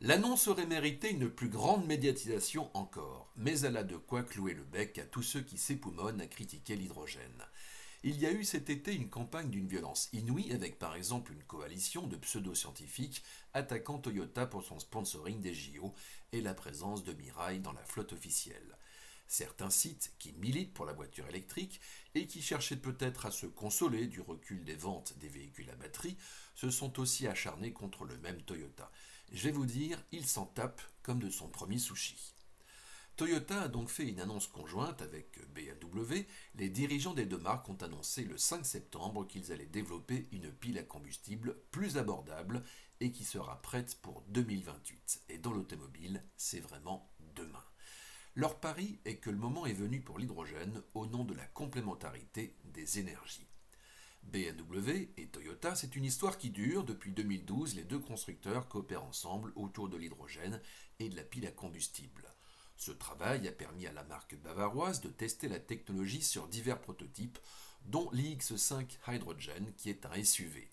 L'annonce aurait mérité une plus grande médiatisation encore, mais elle a de quoi clouer le bec à tous ceux qui s'époumonnent à critiquer l'hydrogène. Il y a eu cet été une campagne d'une violence inouïe avec par exemple une coalition de pseudo-scientifiques attaquant Toyota pour son sponsoring des JO et la présence de Mirai dans la flotte officielle. Certains sites qui militent pour la voiture électrique et qui cherchaient peut-être à se consoler du recul des ventes des véhicules à batterie se sont aussi acharnés contre le même Toyota. Je vais vous dire, il s'en tape comme de son premier sushi. Toyota a donc fait une annonce conjointe avec BMW. Les dirigeants des deux marques ont annoncé le 5 septembre qu'ils allaient développer une pile à combustible plus abordable et qui sera prête pour 2028. Et dans l'automobile, c'est vraiment demain. Leur pari est que le moment est venu pour l'hydrogène au nom de la complémentarité des énergies. BMW et Toyota, c'est une histoire qui dure. Depuis 2012, les deux constructeurs coopèrent ensemble autour de l'hydrogène et de la pile à combustible. Ce travail a permis à la marque bavaroise de tester la technologie sur divers prototypes, dont l'IX5 Hydrogen, qui est un SUV.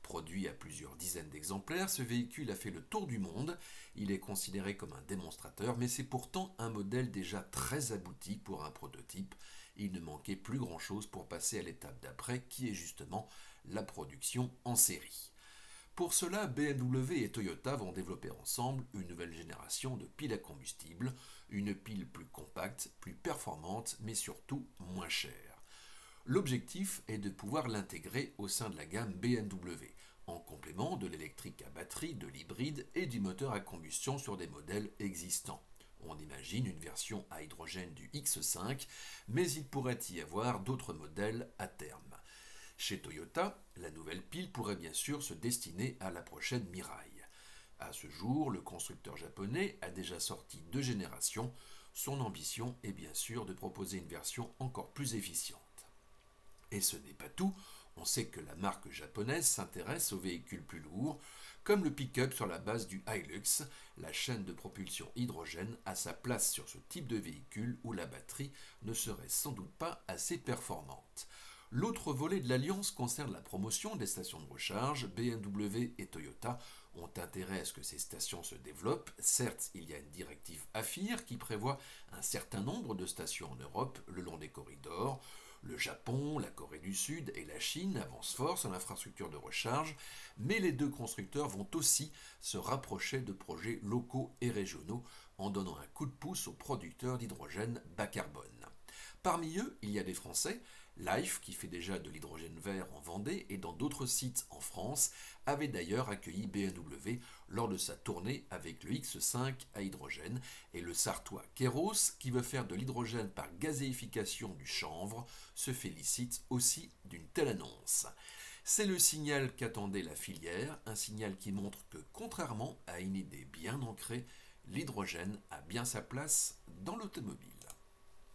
Produit à plusieurs dizaines d'exemplaires, ce véhicule a fait le tour du monde. Il est considéré comme un démonstrateur, mais c'est pourtant un modèle déjà très abouti pour un prototype. Il ne manquait plus grand-chose pour passer à l'étape d'après, qui est justement la production en série. Pour cela, BMW et Toyota vont développer ensemble une nouvelle génération de piles à combustible, une pile plus compacte, plus performante, mais surtout moins chère. L'objectif est de pouvoir l'intégrer au sein de la gamme BMW, en complément de l'électrique à batterie, de l'hybride et du moteur à combustion sur des modèles existants. On imagine une version à hydrogène du X5, mais il pourrait y avoir d'autres modèles à terme. Chez Toyota, la nouvelle pile pourrait bien sûr se destiner à la prochaine Mirai. À ce jour, le constructeur japonais a déjà sorti 2 générations. Son ambition est bien sûr de proposer une version encore plus efficiente. Et ce n'est pas tout, on sait que la marque japonaise s'intéresse aux véhicules plus lourds, comme le pick-up sur la base du Hilux. La chaîne de propulsion hydrogène a sa place sur ce type de véhicule où la batterie ne serait sans doute pas assez performante. L'autre volet de l'alliance concerne la promotion des stations de recharge. BMW et Toyota ont intérêt à ce que ces stations se développent. Certes, il y a une directive AFIR qui prévoit un certain nombre de stations en Europe le long des corridors. Le Japon, la Corée du Sud et la Chine avancent fort sur l'infrastructure de recharge, mais les deux constructeurs vont aussi se rapprocher de projets locaux et régionaux en donnant un coup de pouce aux producteurs d'hydrogène bas carbone. Parmi eux, il y a des Français. Life, qui fait déjà de l'hydrogène vert en Vendée et dans d'autres sites en France, avait d'ailleurs accueilli BMW lors de sa tournée avec le X5 à hydrogène, et le Sartois Keros, qui veut faire de l'hydrogène par gazéification du chanvre, se félicite aussi d'une telle annonce. C'est le signal qu'attendait la filière, un signal qui montre que, contrairement à une idée bien ancrée, l'hydrogène a bien sa place dans l'automobile.